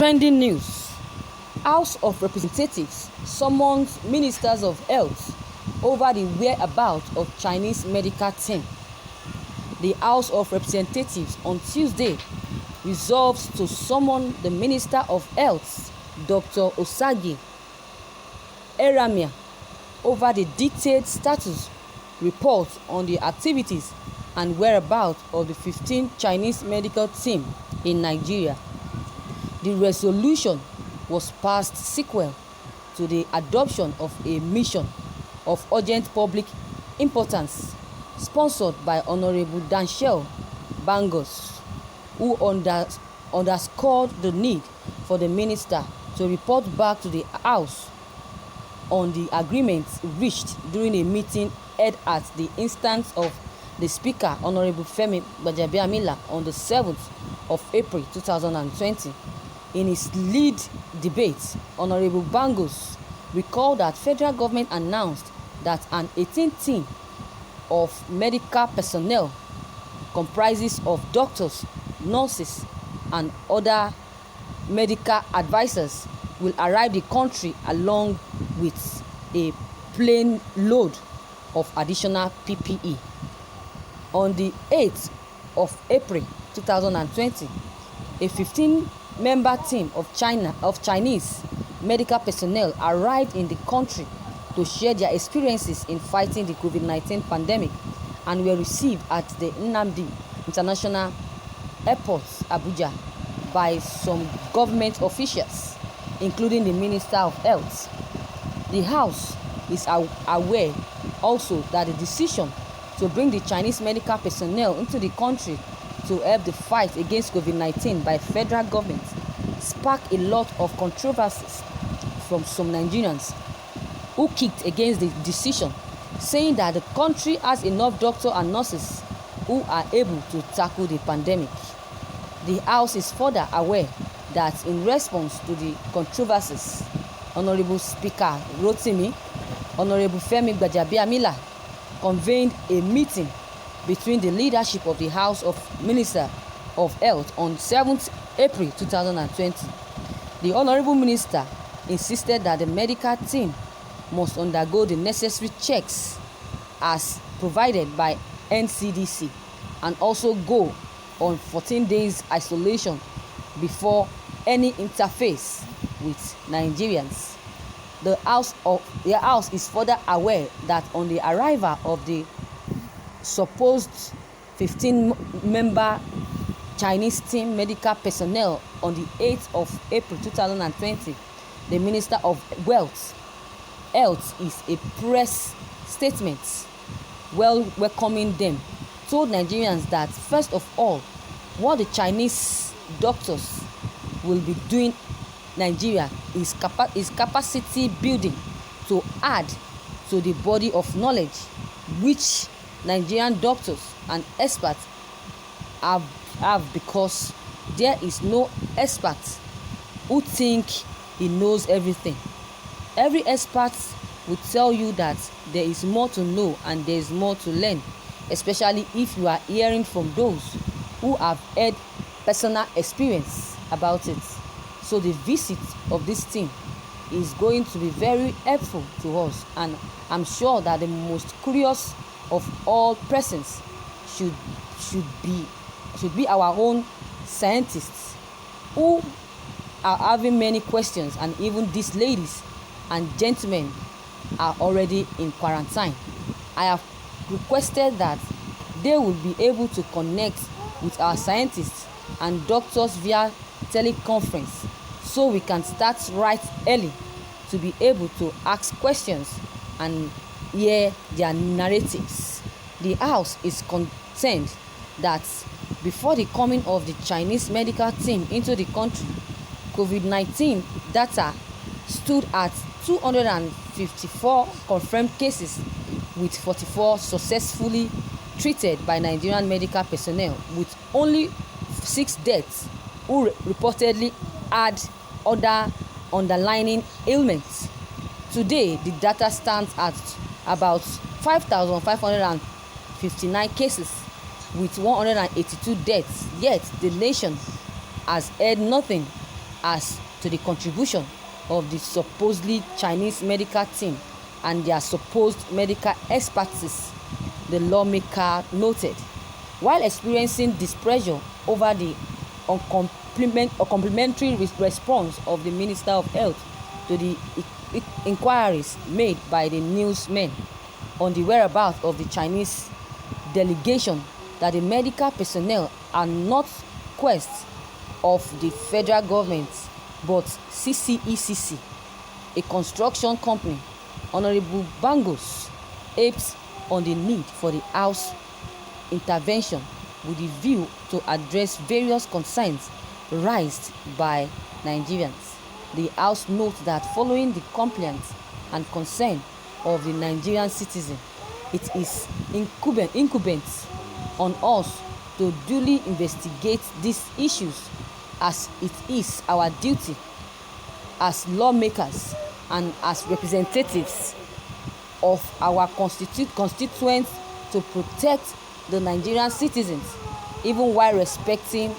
Trending news: House of Representatives summons Ministers of Health over the whereabouts of Chinese medical team. The House of Representatives on Tuesday resolves to summon the Minister of Health, Dr. Osagi Eramia, over the detailed status report on the activities and whereabouts of the 15 Chinese medical team in Nigeria. The resolution was passed sequel to the adoption of a mission of urgent public importance sponsored by Honorable Danshell Bangos, who underscored the need for the minister to report back to the House on the agreements reached during a meeting held at the instance of the Speaker, Honorable Femi Gbajabiamila, on the 7th of April 2020. In his lead debate, Honorable Bangos recalled that federal government announced that an 18 team of medical personnel comprises of doctors, nurses, and other medical advisors will arrive the country along with a plane load of additional PPE. On the 8th of April 2020, a 15-member team of Chinese medical personnel arrived in the country to share their experiences in fighting the COVID-19 pandemic and were received at the Nnamdi International Airport, Abuja, by some government officials, including the Minister of Health. The House is aware also that the decision to bring the Chinese medical personnel into the country to help the fight against COVID-19 by federal government sparked a lot of controversies from some Nigerians who kicked against the decision, saying that the country has enough doctors and nurses who are able to tackle the pandemic. The House is further aware that in response to the controversies, Honorable Speaker Rotimi, Honorable Femi Gbajabiamila convened a meeting between the leadership of the House of Minister of Health on 7th April 2020. The Honorable Minister insisted that the medical team must undergo the necessary checks as provided by NCDC and also go on 14 days isolation before any interface with Nigerians. The House is further aware that on the arrival of the supposed 15-member Chinese team medical personnel on the 8th of April 2020, the Minister of Health is a press statement welcoming them, told Nigerians that first of all, what the Chinese doctors will be doing Nigeria is capacity building to add to the body of knowledge which Nigerian doctors and experts have, because there is no expert who think he knows everything. Every expert will tell you that there is more to know and there is more to learn, especially if you are hearing from those who have had personal experience about it. So the visit of this team is going to be very helpful to us, and I'm sure that the most curious of all persons should be our own scientists who are having many questions, and even these ladies and gentlemen are already in quarantine. I have requested that they will be able to connect with our scientists and doctors via teleconference so we can start right early to be able to ask questions and hear their narratives. The House is concerned that before the coming of the Chinese medical team into the country, COVID-19 data stood at 254 confirmed cases, with 44 successfully treated by Nigerian medical personnel, with only 6 deaths who reportedly had other underlying ailments. Today, the data stands at about 5,559 cases with 182 deaths, yet the nation has heard nothing as to the contribution of the supposedly Chinese medical team and their supposed medical expertise, the lawmaker noted. While experiencing displeasure over the uncomplimentary response of the Minister of Health to the inquiries made by the newsmen on the whereabouts of the Chinese delegation, that the medical personnel are not quests of the federal government but CCECC, a construction company. Honorable Bangos apes on the need for the House intervention with the view to address various concerns raised by Nigerians. The House notes that following the complaints and concern of the Nigerian citizen, it is incumbent on us to duly investigate these issues, as it is our duty as lawmakers and as representatives of our constituents to protect the Nigerian citizens, even while respecting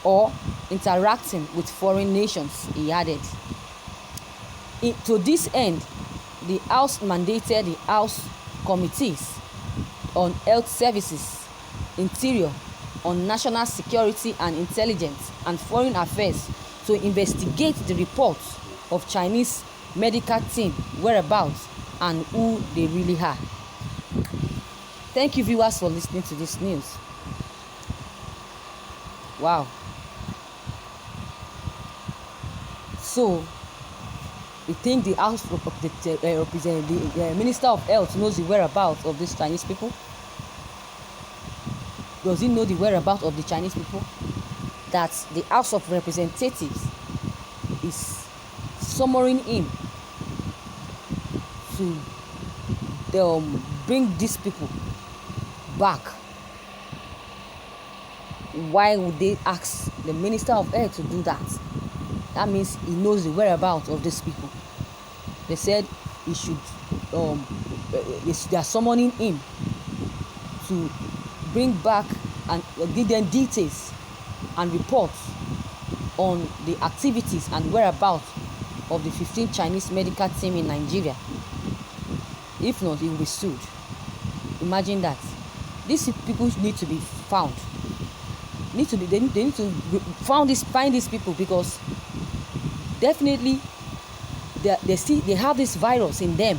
or interacting with foreign nations, he added. To this end, the House mandated the House Committees on Health Services, Interior, on National Security and Intelligence, and Foreign Affairs to investigate the reports of Chinese medical team whereabouts and who they really are. Thank you, viewers, for listening to this news. Wow. So, we think the House the Minister of Health knows the whereabouts of these Chinese people? Does he know the whereabouts of the Chinese people? That the House of Representatives is summoning him to bring these people back. Why would they ask the Minister of Health to do that? That means he knows the whereabouts of these people. They said he should they are summoning him to bring back and give them details and reports on the activities and whereabouts of the 15 Chinese medical team in Nigeria. If not, he will be sued. Imagine that. These people need to be found. They need to find these people, because definitely they have this virus in them.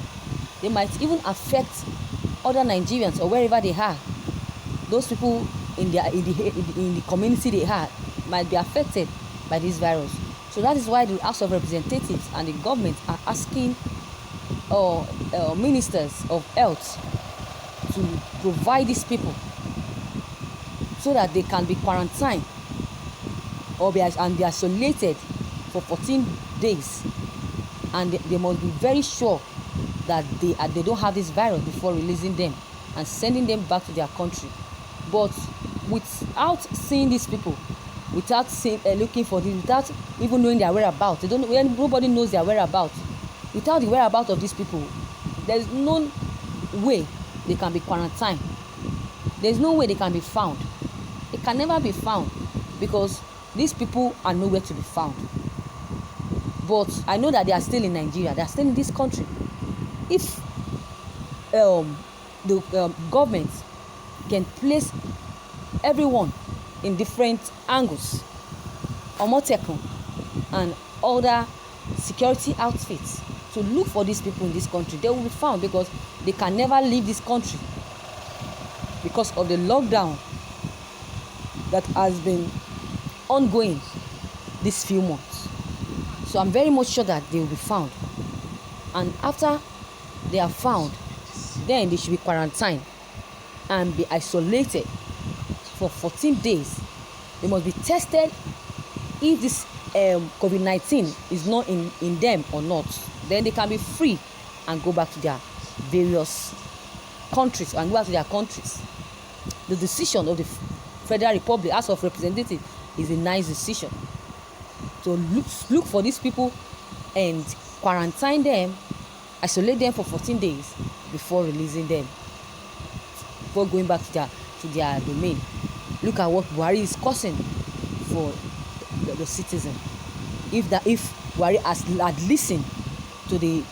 They might even affect other Nigerians or wherever they are. Those people in the community they are might be affected by this virus. So that is why the House of Representatives and the government are asking ministers of health to provide these people so that they can be quarantined or be isolated for 14 days, and they must be very sure that they don't have this virus before releasing them and sending them back to their country. But without seeing these people, without looking for them, without even knowing their whereabouts, nobody knows their whereabouts. Without the whereabouts of these people, there is no way they can be quarantined. There is no way they can be found. They can never be found, because these people are nowhere to be found. But I know that they are still in Nigeria. They are still in this country. If the government can place everyone in different angles, Omotekun and other security outfits, to look for these people in this country, they will be found, because they can never leave this country because of the lockdown that has been ongoing these few months. So I'm very much sure that they will be found, and after they are found, then they should be quarantined and be isolated for 14 days. They must be tested if this COVID-19 is not in them or not. Then they can be free and go back to their various countries and go back to their countries. The decision of the Federal Republic House of Representatives is a nice decision. So look for these people and quarantine them, isolate them for 14 days before releasing them, before going back to their domain. Look at what Buhari is causing for the citizen. if Buhari had listened to the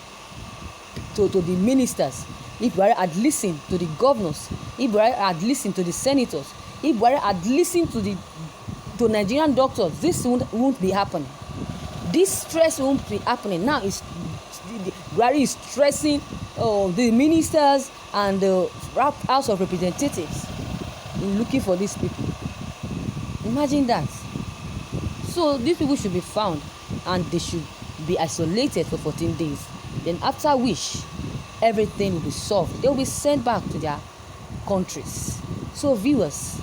ministers, if Buhari had listened to the governors, if Buhari had listened to the senators, if Buhari had listened to Nigerian doctors, this won't be happening. This stress won't be happening. Now Buhari is stressing the ministers and the House of Representatives in looking for these people. Imagine that. So these people should be found and they should be isolated for 14 days. Then after which everything will be solved. They will be sent back to their countries. So viewers,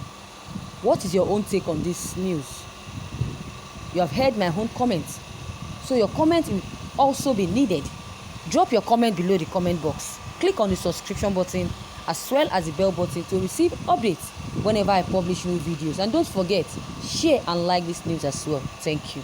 what is your own take on this news? You have heard my own comments. So your comment will also be needed. Drop your comment below the comment box. Click on the subscription button as well as the bell button to receive updates whenever I publish new videos. And don't forget, share and like this news as well. Thank you.